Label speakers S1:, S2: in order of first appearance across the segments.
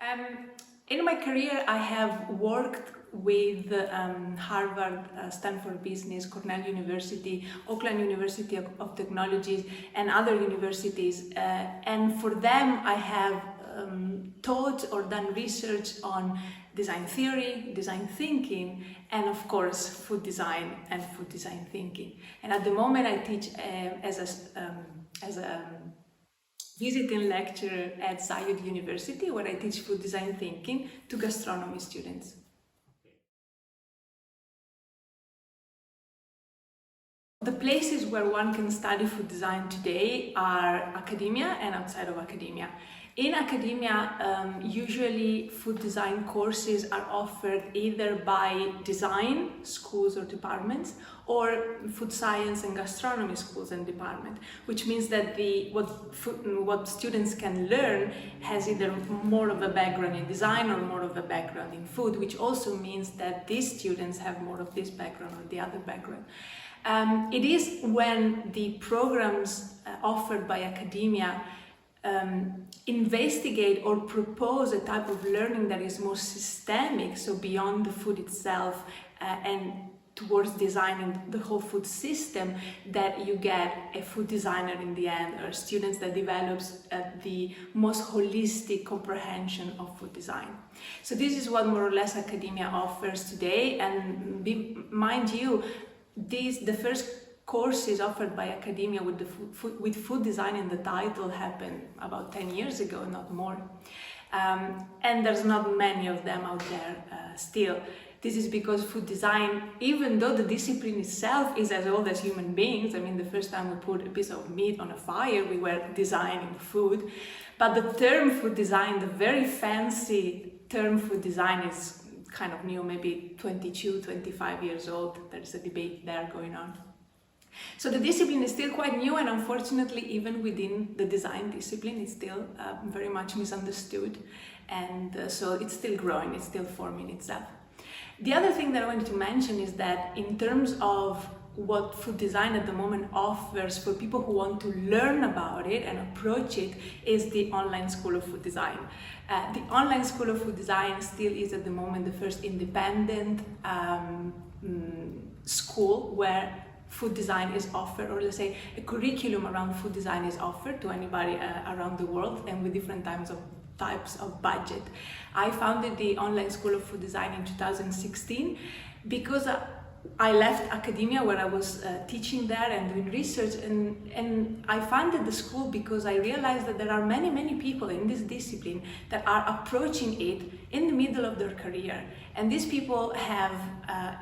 S1: In my career, I have worked with Harvard, Stanford Business, Cornell University, Oakland University of Technologies, and other universities. And for them, I have taught or done research on design theory, design thinking, and of course, food design and food design thinking. And at the moment, I teach as a visiting lecturer at Zayed University, where I teach food design thinking to gastronomy students. The places where one can study food design today are academia and outside of academia. In academia, usually food design courses are offered either by design schools or departments, or food science and gastronomy schools and departments, which means that what students can learn has either more of a background in design or more of a background in food, which also means that these students have more of this background or the other background. It is when the programs offered by academia investigate or propose a type of learning that is more systemic, so beyond the food itself and towards designing the whole food system, that you get a food designer in the end, or students that develops the most holistic comprehension of food design. So this is what more or less academia offers today, and mind you, the first courses offered by academia with food design in the title happened about 10 years ago, not more. And there's not many of them out there still. This is because food design, even though the discipline itself is as old as human beings, I mean, the first time we put a piece of meat on a fire, we were designing food. But the term food design, the very fancy term food design, is kind of new, maybe 22, 25 years old. There's a debate there going on. So the discipline is still quite new, and unfortunately, even within the design discipline, it's still very much misunderstood. And so it's still growing, it's still forming itself. The other thing that I wanted to mention is that in terms of what food design at the moment offers for people who want to learn about it and approach it, is the online School of Food Design. The online School of Food Design still is at the moment the first independent school where food design is offered, or let's say a curriculum around food design is offered to anybody around the world, and with different types of budget. I founded the online School of Food Design in 2016 because I left academia, where I was teaching there and doing research, and I founded the school because I realized that there are many people in this discipline that are approaching it in the middle of their career. And these people have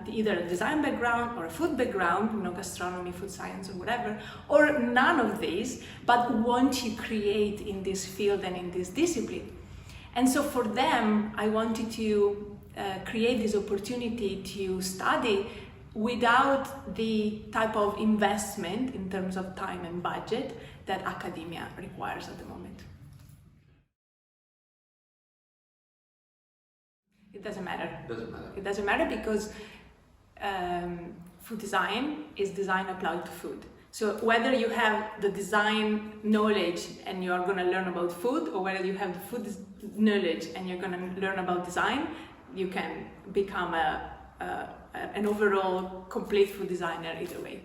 S1: either a design background or a food background, gastronomy, food science, or whatever, or none of these, but want to create in this field and in this discipline. And so for them, I wanted to create this opportunity to study without the type of investment in terms of time and budget that academia requires at the moment. It doesn't matter. It doesn't matter because food design is design applied to food. So whether you have the design knowledge and you are going to learn about food, or whether you have the food knowledge and you're going to learn about design, you can become an overall complete food designer either way.